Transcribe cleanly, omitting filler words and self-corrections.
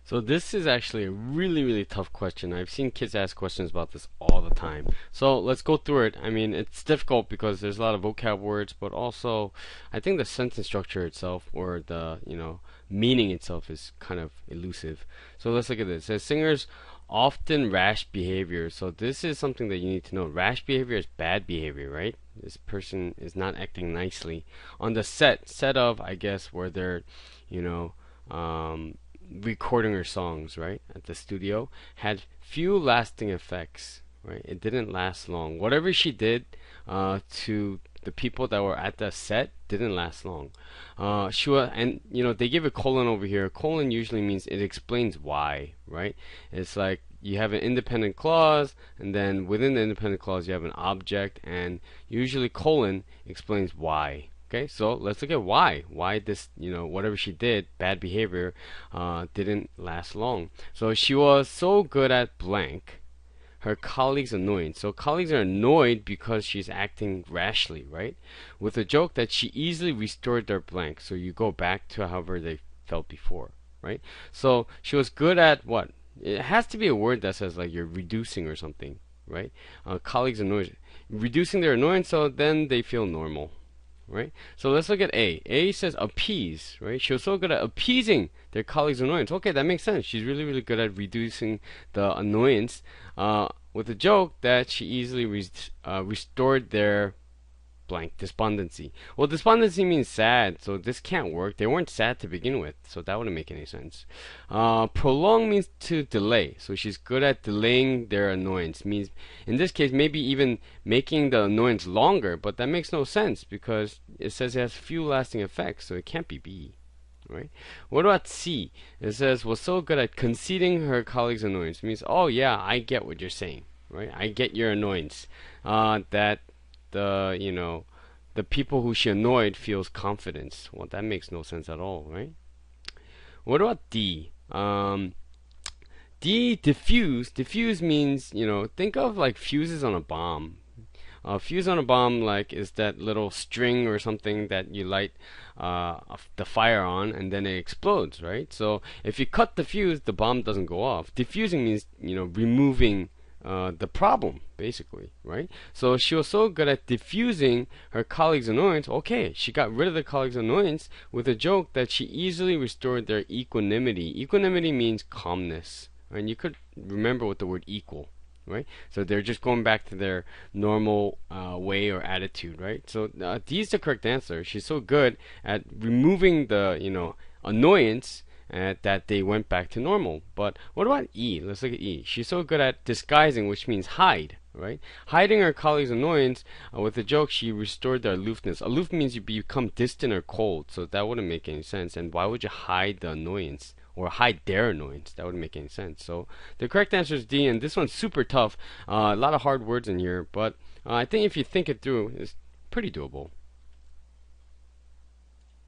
So this is actually a really tough question. I've seen kids ask questions about this all the time. So let's go through it. I mean, it's difficult because there's a lot of vocab words, but also I think the sentence structure itself or the, meaning itself is kind of elusive. So let's look at this. It says singers often rash behavior. So this is something that you need to know. Rash behavior is bad behavior, right? This person is not acting nicely. On the set of, I guess, where they're, you know, um, recording her songs, right, at the studio, had few lasting effects, right? It didn't last long. Whatever she did to the people that were at the set didn't last long. She was, and they give a colon over here. Colon usually means it explains why, right? It's like you have an independent clause, and then within the independent clause you have an object, and usually colon explains why. Okay, so let's look at why. Why this, whatever she did, bad behavior, didn't last long. So she was so good at blank, her colleagues annoyed. So colleagues are annoyed because she's acting rashly, right? With a joke that she easily restored their blank. So you go back to however they felt before, right? So she was good at what? It has to be a word that says like you're reducing or something, right? Colleagues annoyed, reducing their annoyance, so then they feel normal. Right? So let's look at A. A says appease, right? She was so good at appeasing their colleagues' annoyance. Okay, that makes sense. She's really good at reducing the annoyance with a joke that she easily restored their blank despondency. Well, despondency means sad, so this can't work. They weren't sad to begin with, so that wouldn't make any sense. Prolong means to delay, so she's good at delaying their annoyance. Means in this case maybe even making the annoyance longer, but that makes no sense because it says it has few lasting effects, so it can't be B. Right? What about C? It says was so good at conceding her colleagues' annoyance. It means, oh yeah, I get what you're saying, right? I get your annoyance. That the people who she annoyed feels confidence. Well, that makes no sense at all, right? What about D? D, diffuse. Diffuse means, think of like fuses on a bomb. Fuse on a bomb like is that little string or something that you light the fire on and then it explodes, right? So if you cut the fuse, the bomb doesn't go off. Diffusing means removing the problem, basically, right? So she was so good at diffusing her colleagues' annoyance. Okay, she got rid of the colleagues' annoyance with a joke that she easily restored their equanimity. Equanimity means calmness, and you could remember with the word equal, right? So they're just going back to their normal way or attitude, right? So D is the correct answer. She's so good at removing the annoyance that they went back to normal. But what about E? Let's look at E. She's so good at disguising, which means hide, right? Hiding her colleagues' annoyance with a joke, she restored their aloofness. Aloof means you become distant or cold, so that wouldn't make any sense. And why would you hide the annoyance? Or hide their annoyance? That wouldn't make any sense. So the correct answer is D, and this one's super tough. A lot of hard words in here, but I think if you think it through, it's pretty doable.